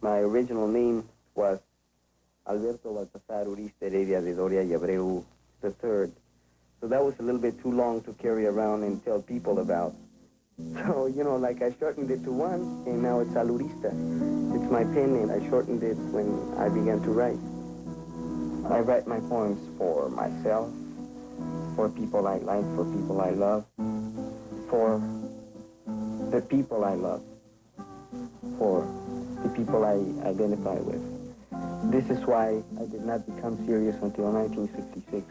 My original name was Alurista Documentary III. So that was a little bit too long to carry around and tell people about. So, like I shortened it to one, and now it's Alurista. It's my pen name. I shortened it when I began to write. I write my poems for myself, for people I like, for people I love, for the people I love, for the people I identify with. This is why I did not become serious until 1966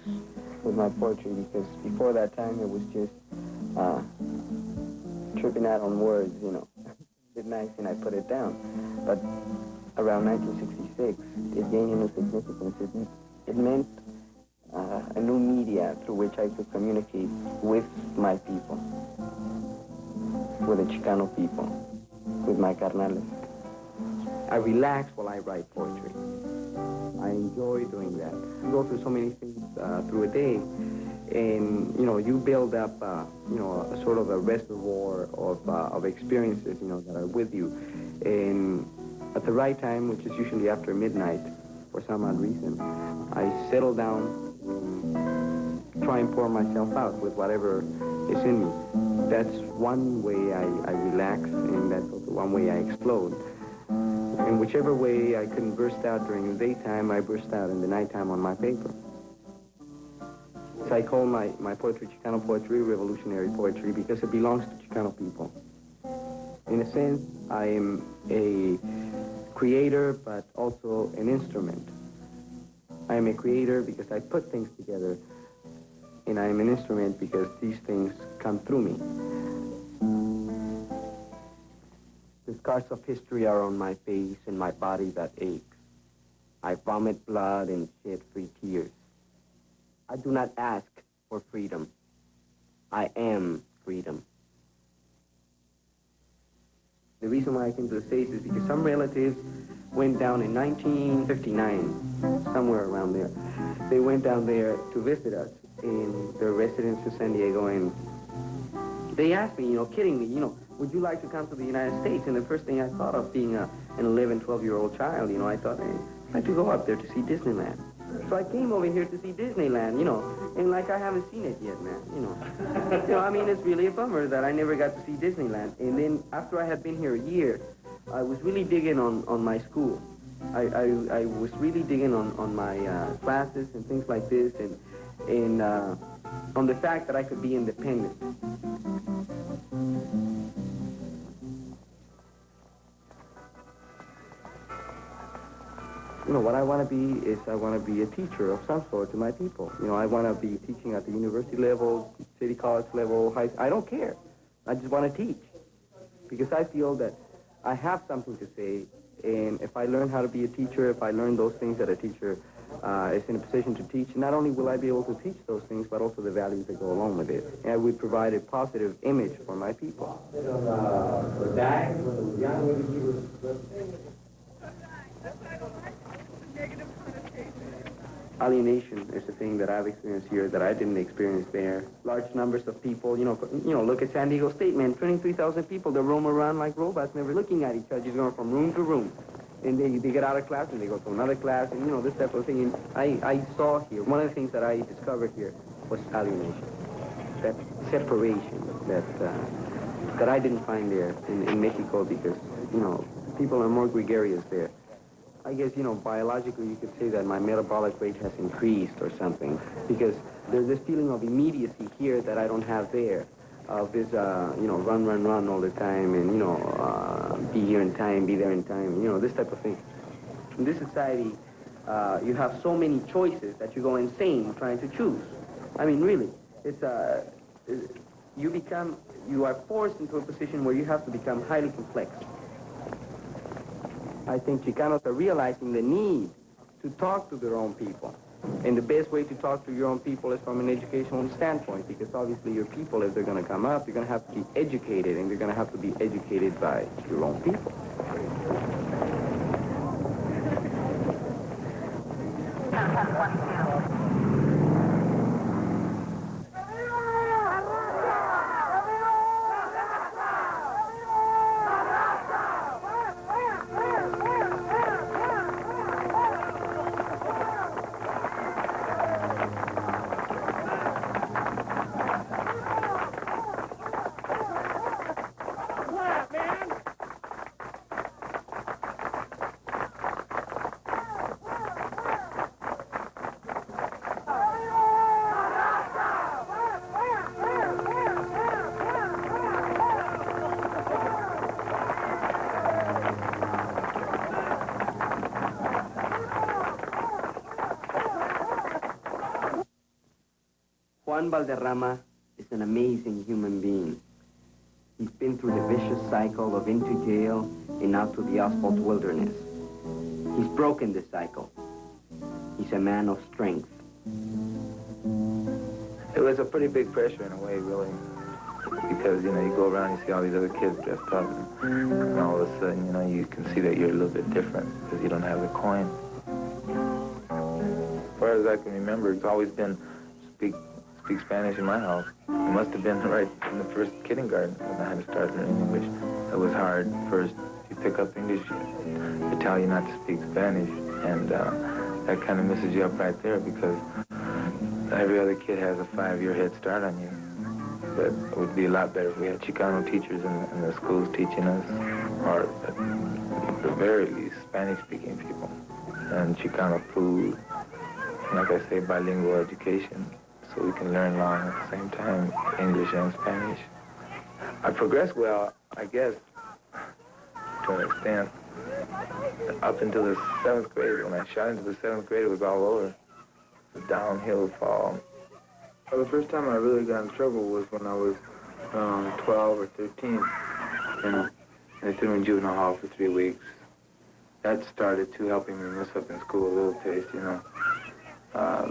with my poetry, because before that time it was just tripping out on words, Did nice and I put it down. But around 1966, it gained a new significance. It meant a new media through which I could communicate with my people, with the Chicano people, with my carnales. I relax while I write poetry. I enjoy doing that. You go through so many things through a day, and you build up a sort of a reservoir of experiences that are with you, and at the right time, which is usually after midnight for some odd reason, I settle down and try and pour myself out with whatever is in me. That's one way I relax, and that's also one way I explode. In whichever way I couldn't burst out during the daytime, I burst out in the nighttime on my paper. So I call my poetry Chicano poetry, revolutionary poetry, because it belongs to Chicano people. In a sense, I am a creator, but also an instrument. I am a creator because I put things together, and I am an instrument because these things come through me. The scars of history are on my face and my body that aches. I vomit blood and shed free tears. I do not ask for freedom. I am freedom. The reason why I came to the States is because some relatives went down in 1959, somewhere around there. They went down there to visit us in their residence in San Diego, and they asked me, kidding me, would you like to come to the United States? And the first thing I thought of, being an 11, 12-year-old child, I thought, hey, I'd like to go up there to see Disneyland. So I came over here to see Disneyland, and I haven't seen it yet, man, it's really a bummer that I never got to see Disneyland. And then after I had been here a year, I was really digging on my school. I was really digging on my classes and things like this, and on the fact that I could be independent. What I want to be is I want to be a teacher of some sort to my people. I want to be teaching at the university level, city college level, high school. I don't care. I just want to teach because I feel that I have something to say, and if I learn how to be a teacher, if I learn those things that a teacher is in a position to teach, not only will I be able to teach those things, but also the values that go along with it. And I would provide a positive image for my people. Alienation is a thing that I've experienced here that I didn't experience there. Large numbers of people, look at San Diego State, man, 23,000 people, they roam around like robots, never looking at each other, just going from room to room. And they get out of class and they go to another class, and, this type of thing. And I saw here, one of the things that I discovered here was alienation. That separation that I didn't find there in Mexico because, people are more gregarious there. I guess, biologically you could say that my metabolic rate has increased or something because there's this feeling of immediacy here that I don't have there, of this, run all the time and, be here in time, be there in time, this type of thing. In this society, you have so many choices that you go insane trying to choose. Really, you are forced into a position where you have to become highly complex. I think Chicanos are realizing the need to talk to their own people. And the best way to talk to your own people is from an educational standpoint, because obviously your people, if they're going to come up, you're going to have to be educated, and you're going to have to be educated by your own people. Juan Valderrama is an amazing human being. He's been through the vicious cycle of into jail and out to the asphalt wilderness. He's broken the cycle. He's a man of strength. It was a pretty big pressure in a way, really, because, you know, you go around, you see all these other kids dressed up, and all of a sudden, you know, you can see that you're a little bit different because you don't have the coin. As far as I can remember, it's always been speak Spanish in my house. It must have been right in the first kindergarten when I had to start learning English. It was hard. First, you pick up English, they tell you not to speak Spanish, and that kind of messes you up right there because every other kid has a 5-year head start on you. But it would be a lot better if we had Chicano teachers in the schools teaching us, or at the very least, Spanish-speaking people, and Chicano food, and like I say, bilingual education, so we can learn along at the same time English and Spanish. I progressed well, I guess, to an extent, up until the 7th grade. When I shot into the 7th grade, it was all over. The downhill fall. Well, the first time I really got in trouble was when I was 12 or 13. You know, they threw me in juvenile hall for 3 weeks. That started to helping me mess up in school a little taste, you know,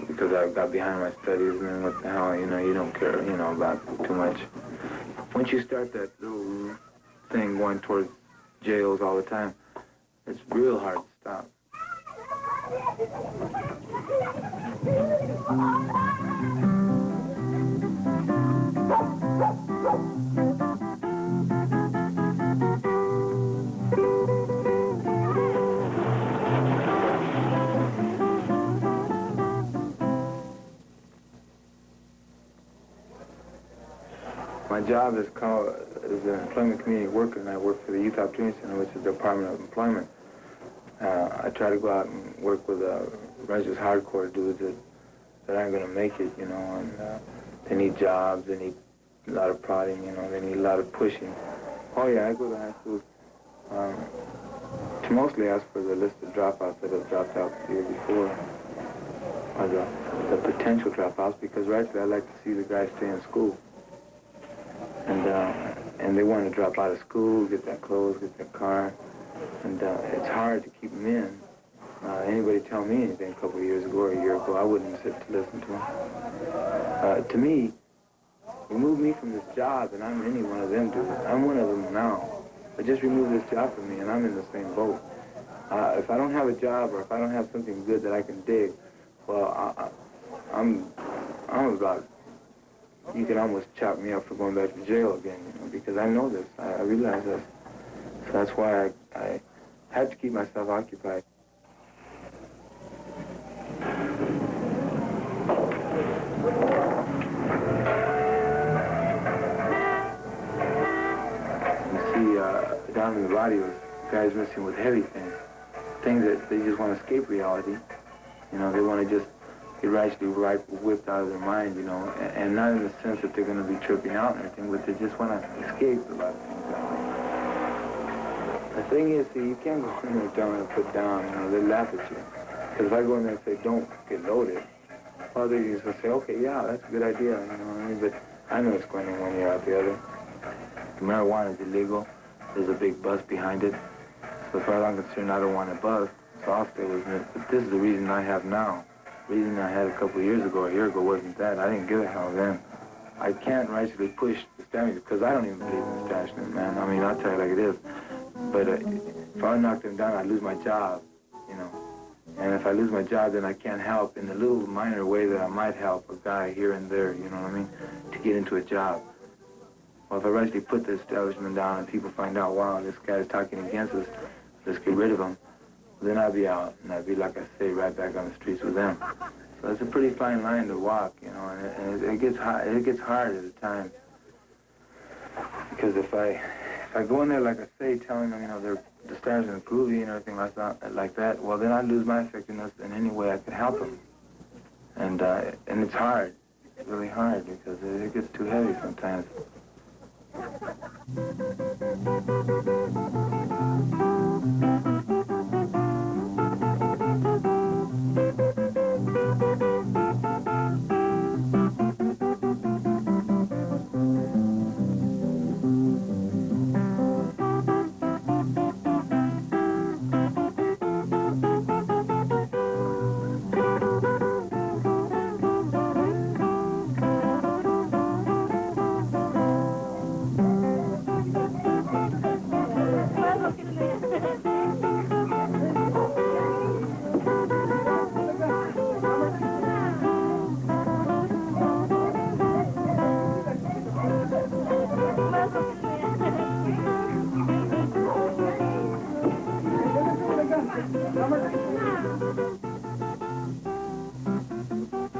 because I got behind my studies, and then what the hell, you know, you don't care, you know, about too much. Once you start that little thing going towards jails all the time, it's real hard to stop. My job is an employment community worker, and I work for the Youth Opportunity Center, which is the Department of Employment. I try to go out and work with righteous hardcore dudes that aren't going to make it, you know, and they need jobs, they need a lot of prodding, you know, they need a lot of pushing. Oh yeah, I go to high school to mostly ask for the list of dropouts that have dropped out the year before, or the potential dropouts, because rightly I like to see the guys stay in school. And they want to drop out of school, get their clothes, get their car, and it's hard to keep them in. Anybody tell me anything a couple of years ago or a year ago, I wouldn't sit to listen to them. To me, remove me from this job and I'm any one of them dudes. I'm one of them now. But just remove this job from me and I'm in the same boat. If I don't have a job or if I don't have something good that I can dig, well, I'm about, you can almost chop me up for going back to jail again, you know, because I know this. I realize this. So that's why I had to keep myself occupied. Down in the body was guys messing with heavy things that they just want to escape reality. You know, they want to just get rightly whipped out of their mind, you know, and not in the sense that they're going to be tripping out and everything, but they just want to escape a lot of things that way. The thing is, see, you can't go in there telling them to put down, you know, they laugh at you. Because if I go in there and say, don't get loaded, well, they're just going to say, okay, yeah, that's a good idea, you know what I mean? But I know it's going in one ear out the other. The marijuana is illegal. There's a big bus behind it. So as far as I'm concerned, I don't want a bus. So I'll stay with it. But this is the reason I have now. The reason I had a couple of years ago, a year ago, wasn't that. I didn't give a hell then. I can't rightfully push the establishment because I don't even believe in establishment, man. I mean, I'll tell you like it is. But if I knock them down, I'd lose my job, you know. And if I lose my job, then I can't help in the little minor way that I might help a guy here and there, you know what I mean, to get into a job. Well, if I actually put the establishment down and people find out, wow, this guy's talking against us, let's get rid of him, then I'd be out, and I'd be, like I say, right back on the streets with them. So it's a pretty fine line to walk, you know, and it gets hard at times. Because if I go in there, like I say, telling them, you know, the stars are groovy and everything like that, well, then I'd lose my effectiveness in any way I could help them. And it's hard. It's really hard because it gets too heavy sometimes.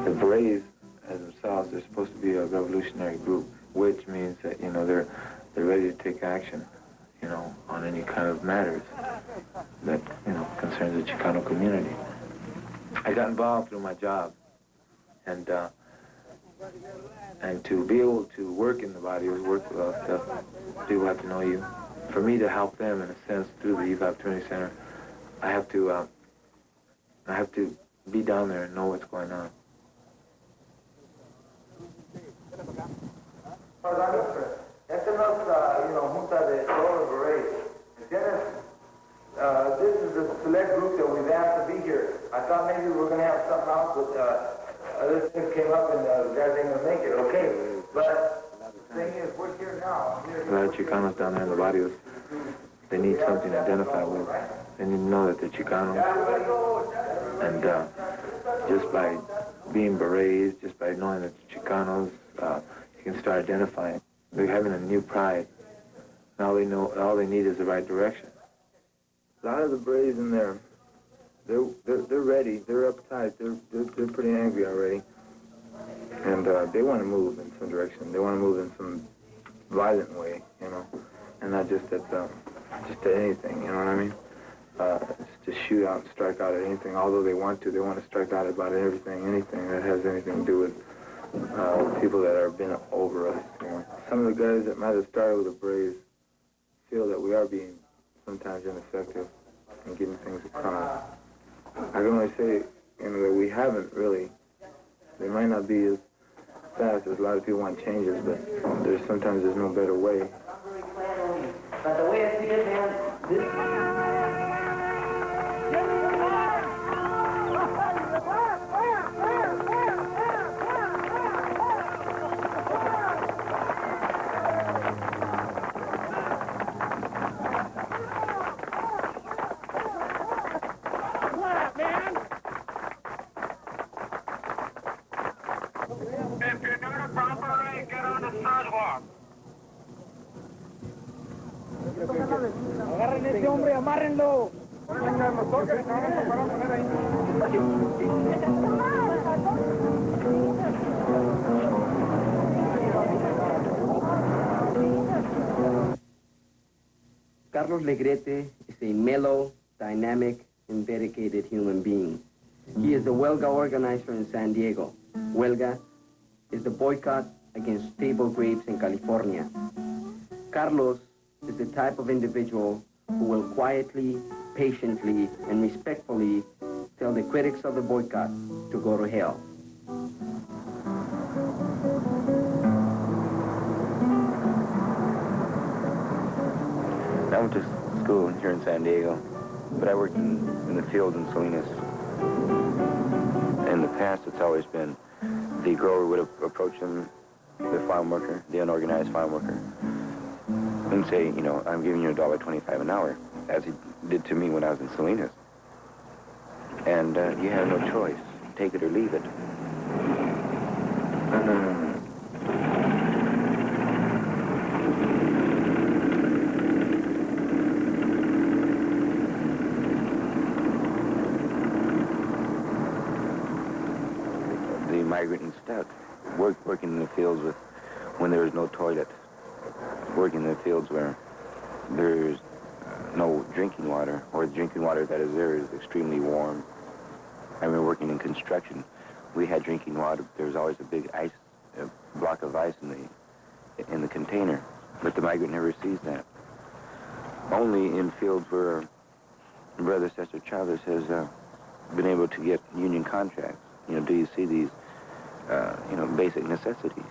The Braves, as themselves, they're supposed to be a revolutionary group, which means that, you know, they're ready to take action, you know, on any kind of matters that, you know, concerns the Chicano community. I got involved through my job, and to be able to work in the barrios, work with all stuff, people have to know you. For me to help them, in a sense, through the Youth Opportunity Center, I have to be down there and know what's going on. This is a select group that we've asked to be here. I thought maybe we were going to have something else, but other things came up and the guys ain't going to make it, okay? But the thing is, we're here now. A lot of Chicanos down there in the barrios, they need something to identify with. They need to know that they're Chicanos. And just by being berets, just by knowing that they're Chicanos, you can start identifying. They're having a new pride. And all they need is the right direction. A lot of the Braves in there, they're ready. They're uptight. They're pretty angry already, and they want to move in some direction. They want to move in some violent way, you know, and not just at anything. You know what I mean? Just shoot out and strike out at anything. Although they want to strike out about anything that has anything to do with people that are been over us. You know, some of the guys that might have started with the Braves feel that we are being sometimes ineffective in getting things across. I can only say, you know, that we haven't really. They might not be as fast as a lot of people want changes, but sometimes there's no better way. But the way I see it, man, this... Agarren a ese hombre, amárrenlo. Carlos Negrete is a mellow, dynamic, and dedicated human being. He is the Huelga organizer in San Diego. Huelga is the boycott against table grapes in California. Carlos is the type of individual who will quietly, patiently, and respectfully tell the critics of the boycott to go to hell. I went to school here in San Diego, but I worked in the field in Salinas. In the past, it's always been the grower would approach them, the farm worker, the unorganized farm worker, and say, you know, I'm giving you $1.25 an hour, as he did to me when I was in Salinas. And you have no choice. Take it or leave it. The migrant and stuck, working in the fields when there is no toilet, working in the fields where there's no drinking water, or the drinking water that is there is extremely warm. I remember working in construction. We had drinking water. There was always a big block of ice in the container, but the migrant never sees that. Only in fields where Brother Cesar Chavez has been able to get union contracts. Do you see these, basic necessities?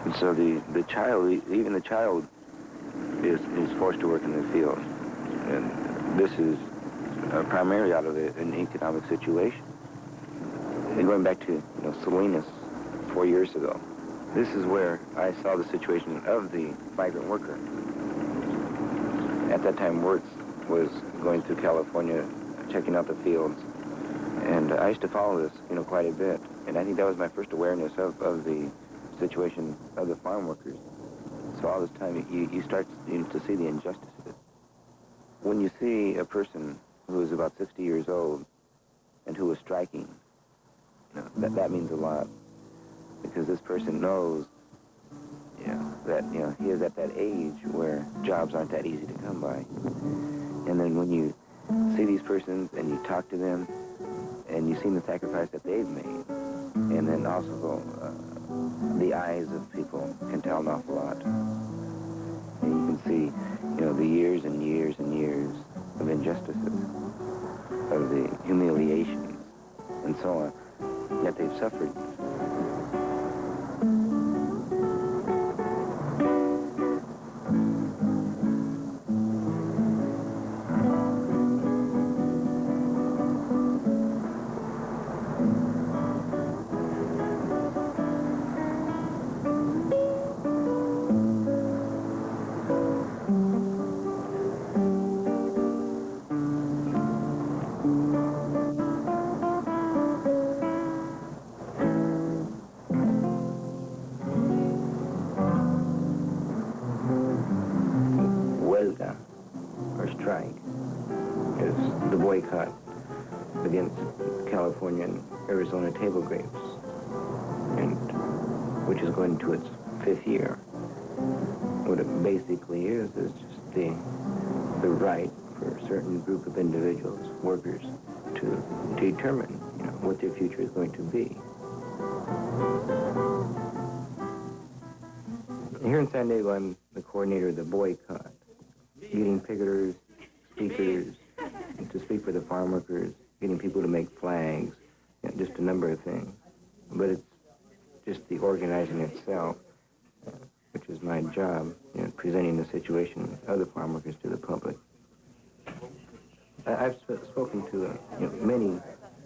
And so the child, even the child, is forced to work in the field. And this is primarily out of an economic situation. And going back to Salinas 4 years ago, this is where I saw the situation of the migrant worker. At that time, Wirtz was going through California, checking out the fields. And I used to follow this, quite a bit. And I think that was my first awareness of the situation of the farm workers. So all this time, you start to see the injustices. When you see a person who is about 60 years old and who is striking, that means a lot. Because this person knows, that, he is at that age where jobs aren't that easy to come by. And then when you see these persons and you talk to them, and you see the sacrifice that they've made, and then also the eyes of people can tell an awful lot. And you can see, the years and years and years of injustices, of the humiliations, and so on, yet they've suffered. Or strike is the boycott against California and Arizona table grapes, and which is going to its 5th year. What it basically is just the right for a certain group of individuals, workers, to determine what their future is going to be. Here in San Diego, I'm the coordinator of the boycott, getting picketers, speakers, to speak for the farm workers, getting people to make flags, just a number of things. But it's just the organizing itself, which is my job, presenting the situation of the farm workers to the public. I've spoken to many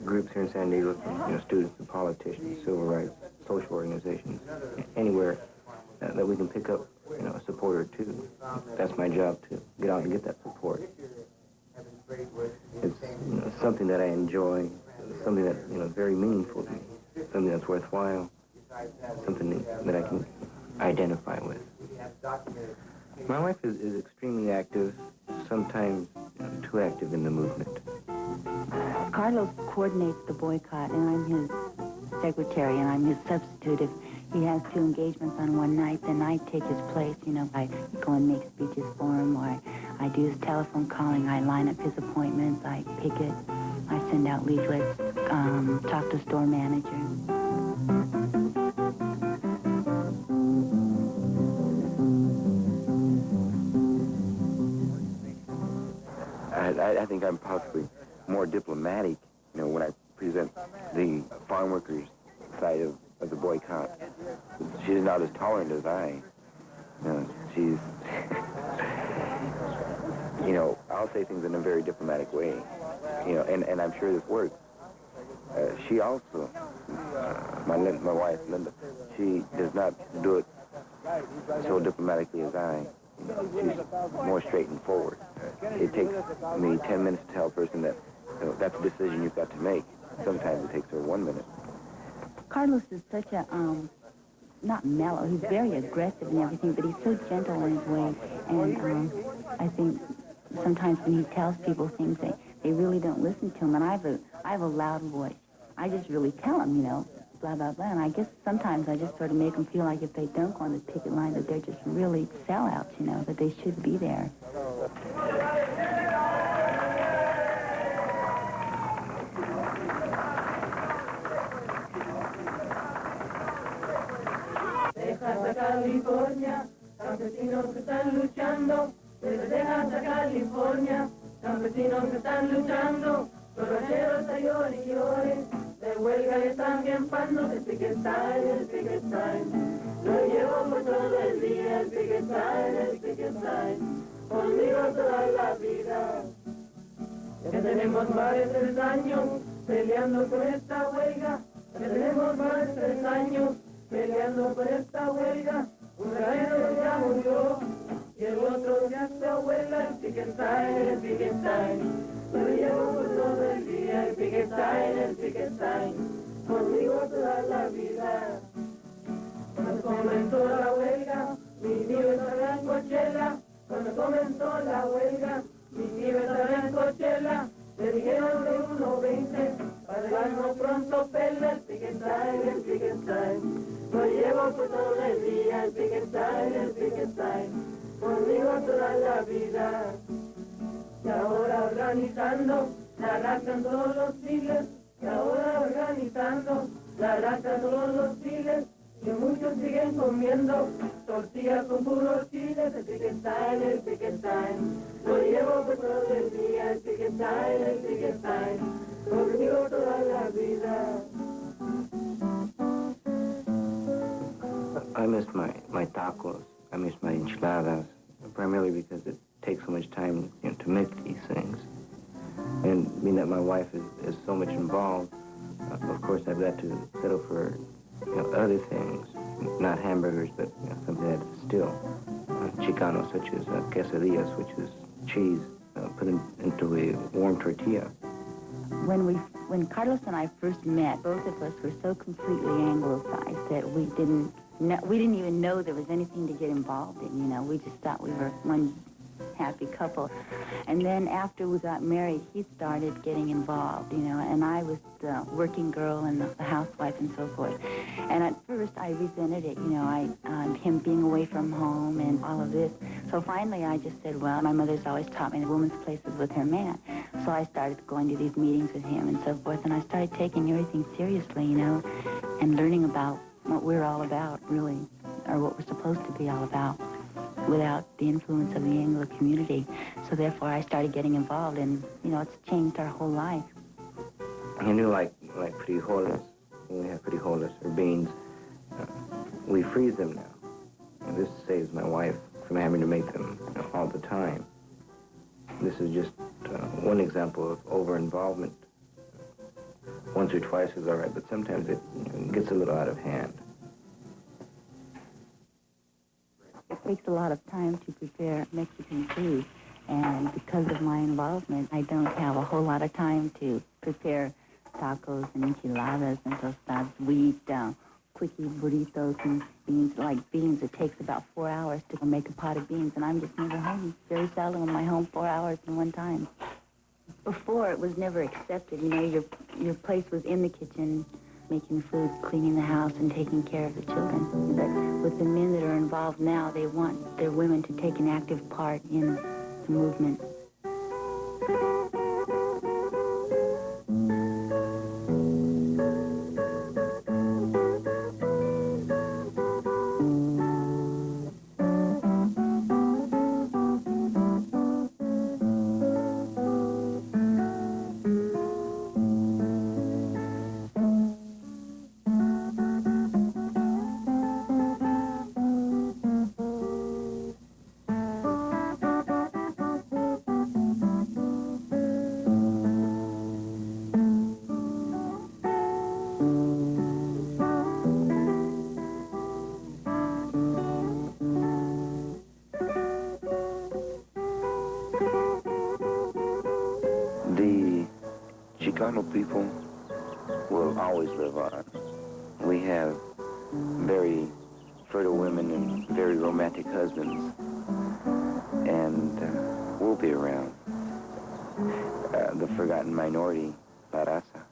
groups here in San Diego, students and politicians, civil rights, social organizations, anywhere that we can pick up a supporter too. That's my job, to get out and get that support. It's something that I enjoy, something that is very meaningful to me, something that's worthwhile, something that I can identify with. My wife is extremely active, sometimes too active in the movement. Carlos coordinates the boycott, and I'm his secretary, and I'm his substitute. If he has 2 engagements on one night, then I take his place. I go and make speeches for him, or I do his telephone calling. I line up his appointments. I picket. I send out leaflets, talk to store managers. I think I'm possibly more diplomatic, when I present the farm workers' side of the boycott. She's not as tolerant as I. She's, I'll say things in a very diplomatic way, and I'm sure this works. She also, my wife, Linda, she does not do it so diplomatically as I. She's more straight and forward. It takes me 10 minutes to tell a person that So that's a decision you've got to make. Sometimes it takes her 1 minute. Carlos is such a, not mellow, he's very aggressive and everything, but he's so gentle in his way. And I think sometimes when he tells people things, they really don't listen to him. And I have a loud voice. I just really tell them, you know, blah, blah, blah. And I guess sometimes I just sort of make them feel like if they don't go on the picket line, that they're just really sellouts, you know, that they should be there. Texas a California, campesinos que están luchando. Desde Texas a California, campesinos que están luchando. Los rancheros a llore y llore, de huelga y están bien panos. El picket sign, lo llevo por todo el día. El picket sign, conmigo toda la vida. Ya tenemos más de 3 años peleando por esta huelga. Ya tenemos más de 3 años peleando por esta huelga. Un ranchero ya murió y el otro ya se abuela. El picket sign, lo llevo por todo el día. El picket sign, conmigo toda la vida. Cuando comenzó la huelga, mi tío estaba en Coachella. Cuando comenzó la huelga, mi tío estaba en Coachella. Le dijeron de 1.20, para darnos pronto pela. El picket sign, lo llevo por todo el día. El picket sign, conmigo toda la vida. Y ahora organizando, la arrancan todos los files. Y ahora organizando, la arrancan todos los files. Y muchos siguen comiendo tortillas con puros chiles. El picket sign, lo llevo por todo el día. El picket sign, conmigo toda la vida. I miss my tacos. I miss my enchiladas, primarily because it takes so much time, you know, to make these things. And being that my wife is so much involved, of course I've got to settle for, you know, other things, not hamburgers, but, you know, something that's still Chicano, such as quesadillas, which is cheese put into a warm tortilla. When Carlos and I first met, both of us were so completely anglicized that we didn't even know there was anything to get involved in, you know. We just thought we were one happy couple. And then after we got married, he started getting involved, you know, and I was the working girl and the housewife and so forth. And at first I resented it, you know, him being away from home and all of this. So finally I just said, well, my mother's always taught me the woman's place is with her man. So I started going to these meetings with him and so forth, and I started taking everything seriously, you know, and learning about what we're all about, really, or what we're supposed to be all about, without the influence of the Anglo community. So therefore I started getting involved, and, you know, it's changed our whole life. You knew, like frijoles, when we have frijoles or beans, we freeze them now. And this saves my wife from having to make them, you know, all the time. This is just one example of over-involvement. Once or twice is all right, but sometimes it, you know, gets a little out of hand. It takes a lot of time to prepare Mexican food, and because of my involvement, I don't have a whole lot of time to prepare tacos and enchiladas and tostadas. We eat quickie burritos and beans. Like beans, it takes about 4 hours to make a pot of beans, and I'm just never home. Very seldom am I home 4 hours in one time. Before, it was never accepted. You know, your place was in the kitchen, making food, cleaning the house, and taking care of the children. But with the men that are involved now, they want their women to take an active part in the movement. Chicano people will always live on. We have very fertile women and very romantic husbands, and we'll be around. The forgotten minority, La Raza,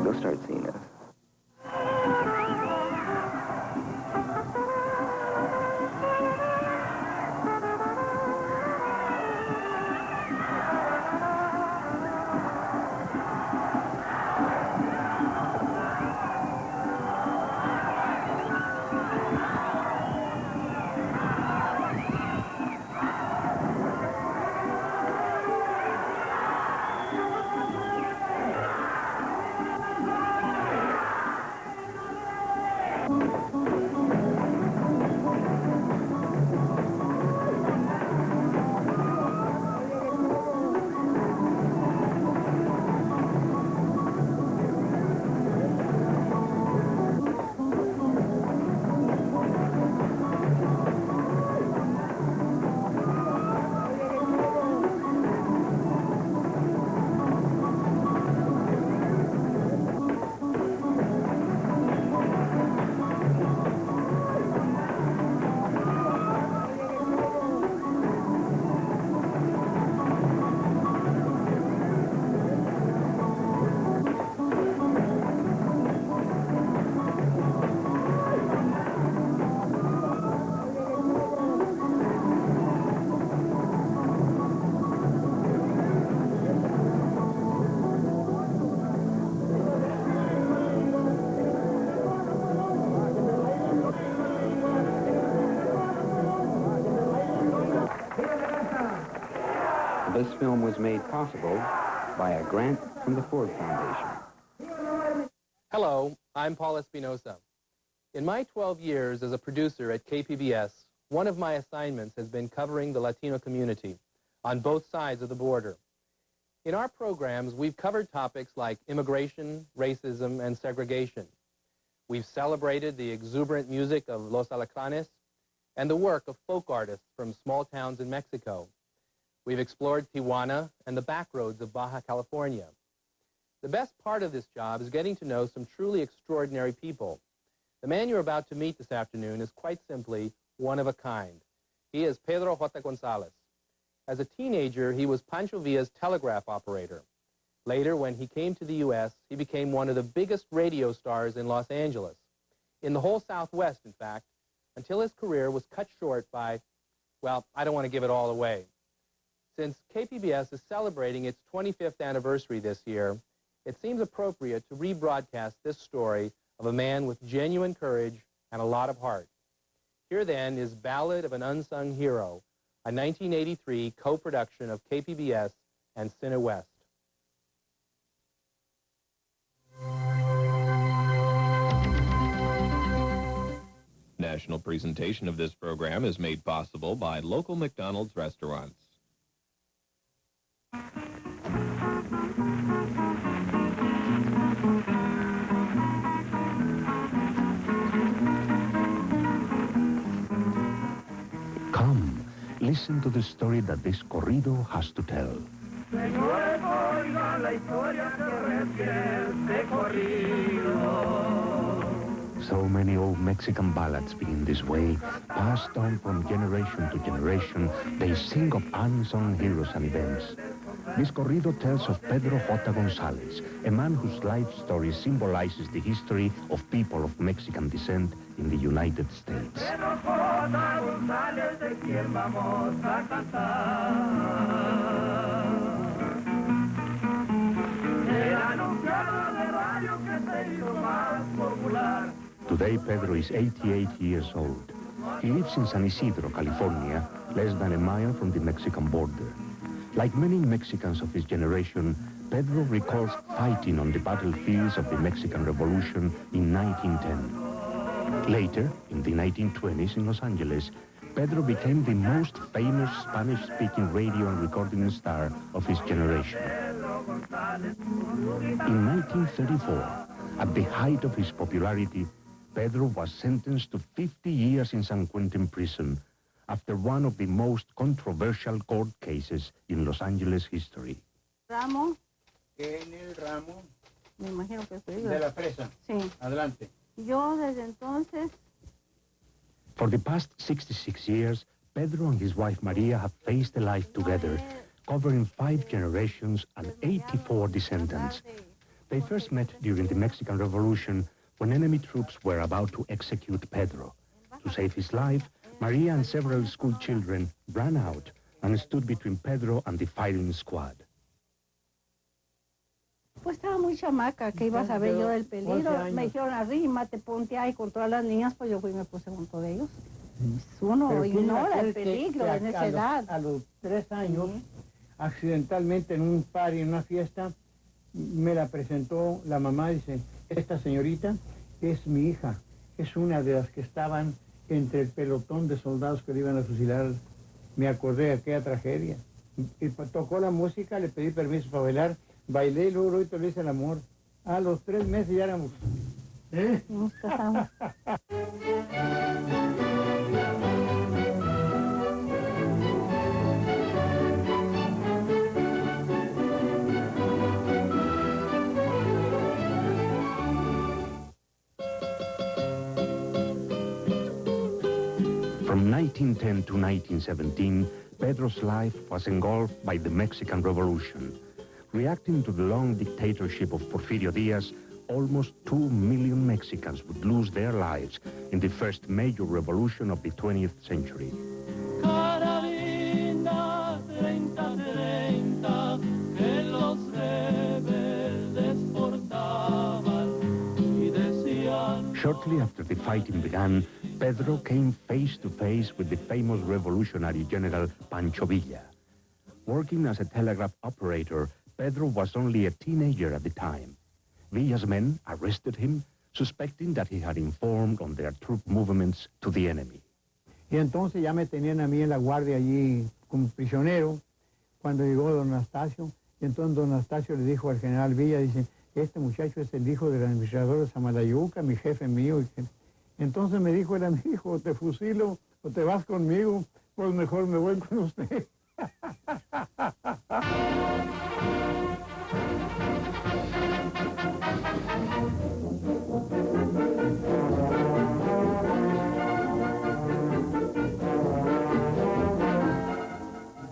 they'll start seeing us. This film was made possible by a grant from the Ford Foundation. Hello, I'm Paul Espinosa. In my 12 years as a producer at KPBS, one of my assignments has been covering the Latino community on both sides of the border. In our programs, we've covered topics like immigration, racism, and segregation. We've celebrated the exuberant music of Los Alacranes and the work of folk artists from small towns in Mexico. We've explored Tijuana and the back roads of Baja California. The best part of this job is getting to know some truly extraordinary people. The man you're about to meet this afternoon is quite simply one of a kind. He is Pedro J. Gonzalez. As a teenager, he was Pancho Villa's telegraph operator. Later, when he came to the U.S., he became one of the biggest radio stars in Los Angeles, in the whole Southwest, in fact, until his career was cut short by, well, I don't want to give it all away. Since KPBS is celebrating its 25th anniversary this year, it seems appropriate to rebroadcast this story of a man with genuine courage and a lot of heart. Here then is Ballad of an Unsung Hero, a 1983 co-production of KPBS and Cine West. National presentation of this program is made possible by local McDonald's restaurants. Come, listen to the story that this corrido has to tell. Señores, oigan la historia que refiere este corrido. So many old Mexican ballads begin this way, passed on from generation to generation. They sing of unsung heroes and events. This corrido tells of Pedro J. Gonzalez, a man whose life story symbolizes the history of people of Mexican descent in the United States. Pedro J. González, de quien vamos a cantar. El anunciado de radio que se hizo más popular. Today, Pedro is 88 years old. He lives in San Isidro, California, less than a mile from the Mexican border. Like many Mexicans of his generation, Pedro recalls fighting on the battlefields of the Mexican Revolution in 1910. Later, in the 1920s in Los Angeles, Pedro became the most famous Spanish-speaking radio and recording star of his generation. In 1934, at the height of his popularity, Pedro was sentenced to 50 years in San Quentin prison after one of the most controversial court cases in Los Angeles history. Ramo que en el ramo Me imagino que es peligro. de la fresa. Sí. Adelante. Yo desde entonces... For the past 66 years, Pedro and his wife Maria have faced a life together, covering 5 generations and 84 descendants. They first met during the Mexican Revolution when enemy troops were about to execute Pedro. To save his life, Maria and several school children ran out and stood between Pedro and the firing squad. Pues estaba muy chamaca, que iba a saber yo del peligro. Me dijeron, arrímate, ponte ahí con todas las niñas, pues yo fui y me puse junto de ellos. Uno ignora el peligro en esa edad. A los 3 años, accidentalmente en un party, en una fiesta, me la presentó la mamá, dice, esta señorita es mi hija, es una de las que estaban entre el pelotón de soldados que le iban a fusilar. Me acordé de aquella tragedia. Y tocó la música, le pedí permiso para bailar, bailé y luego ahorita le hice el amor. A los 3 meses ya éramos... Nos casamos. From 1910 to 1917, Pedro's life was engulfed by the Mexican Revolution. Reacting to the long dictatorship of Porfirio Díaz, almost 2 million Mexicans would lose their lives in the first major revolution of the 20th century. Carabina 30-30, que los rebeldes portaban y decían... Shortly after the fighting began, Pedro came face to face with the famous revolutionary general Pancho Villa. Working as a telegraph operator, Pedro was only a teenager at the time. Villa's men arrested him, suspecting that he had informed on their troop movements to the enemy. Y entonces ya me tenían a mí en la guardia allí como prisionero cuando llegó don Anastasio. Y entonces don Anastasio le dijo al general Villa, dice, este muchacho es el hijo del administrador de Samalayuca, mi jefe mío. Entonces me dijo, era mi hijo, te fusilo o te vas conmigo, pues mejor me voy con usted.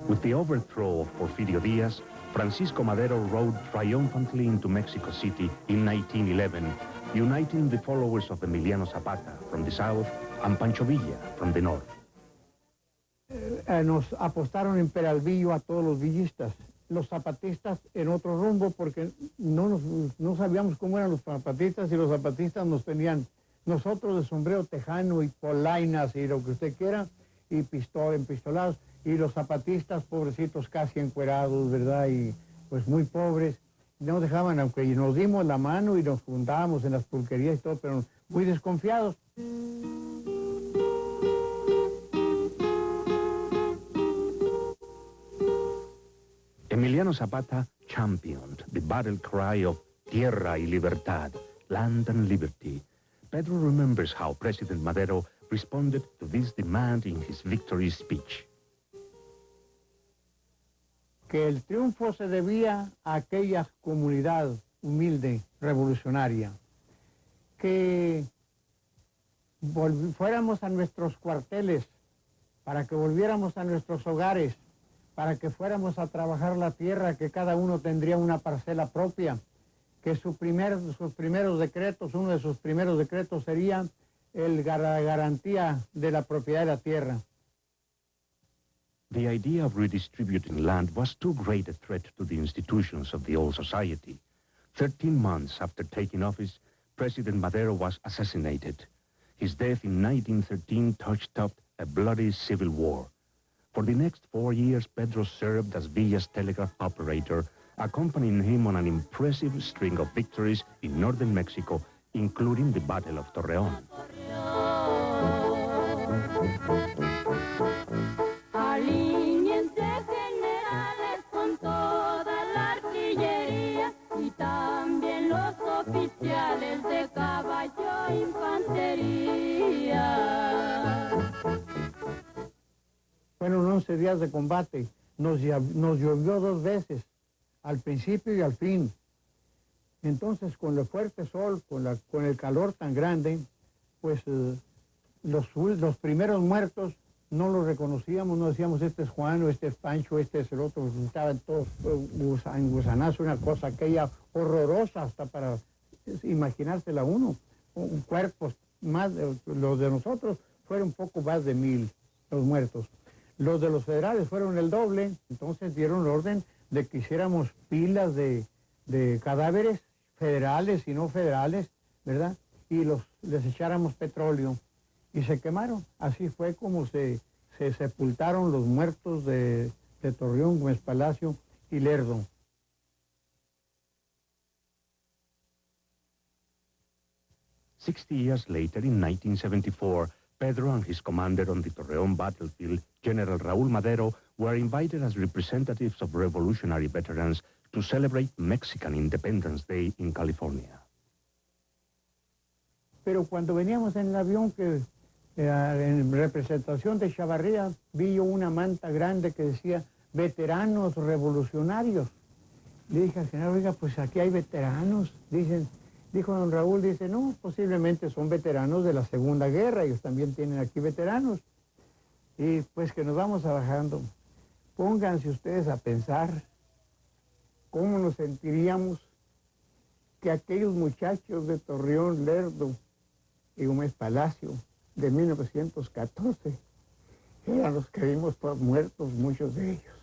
With the overthrow of Porfirio Díaz, Francisco Madero rode triumphantly into Mexico City in 1911, uniting the followers of Emiliano Zapata from the south and Pancho Villa from the north. Nos apostaron en Peralvillo a todos los villistas, los zapatistas en otro rumbo porque no sabíamos cómo eran los zapatistas y los zapatistas nos tenían nosotros de sombrero tejano y polainas y lo que usted quiera y empistolados y los zapatistas pobrecitos casi encuerados, ¿verdad? Y pues muy pobres, no dejaban, aunque nos dimos la mano y nos juntábamos en las pulquerías y todo, pero muy desconfiados. Emiliano Zapata championed the battle cry of Tierra y Libertad, land and liberty. Pedro remembers how President Madero responded to this demand in his victory speech. Que el triunfo se debía a aquella comunidad humilde, revolucionaria, que fuéramos a nuestros cuarteles, para que volviéramos a nuestros hogares, para que fuéramos a trabajar la tierra, que cada uno tendría una parcela propia, que uno de sus primeros decretos sería la garantía de la propiedad de la tierra. The idea of redistributing land was too great a threat to the institutions of the old society. 13 months after taking office, President Madero was assassinated. His death in 1913 touched up a bloody civil war. For the next 4 years, Pedro served as Villa's telegraph operator, accompanying him on an impressive string of victories in northern Mexico, including the Battle of Torreón. Alíñense generales con toda la artillería y también los oficiales de caballo e infantería. Fueron 11 días de combate, nos llovió 2 veces, al principio y al fin. Entonces, con el fuerte sol, con el calor tan grande, pues los primeros muertos no los reconocíamos, no decíamos este es Juan o este es Pancho, este es el otro, estaban todos en gusanazo, una cosa aquella horrorosa hasta para imaginársela uno. Cuerpos más, los de nosotros fueron un poco más de 1000 los muertos. Los de los federales fueron el doble, entonces dieron orden de que hiciéramos pilas de cadáveres federales y no federales, ¿verdad? Y les echáramos petróleo y se quemaron. Así fue como se sepultaron los muertos de Torreón, Gómez Palacio y Lerdo. "60 years later, in 1974, Pedro and his commander on the Torreón battlefield, General Raúl Madero, were invited as representatives of revolutionary veterans to celebrate Mexican Independence Day in California. Pero cuando veníamos en el avión, que en representación de Chavarría, vi yo una manta grande que decía veteranos revolucionarios. Le dije al general, oiga, pues aquí hay veteranos. Dijo don Raúl, dice, no, posiblemente son veteranos de la Segunda Guerra, ellos también tienen aquí veteranos. Y pues que nos vamos bajando. Pónganse ustedes a pensar cómo nos sentiríamos que aquellos muchachos de Torreón, Lerdo y Gómez Palacio de 1914 eran los que vimos muertos, muchos de ellos.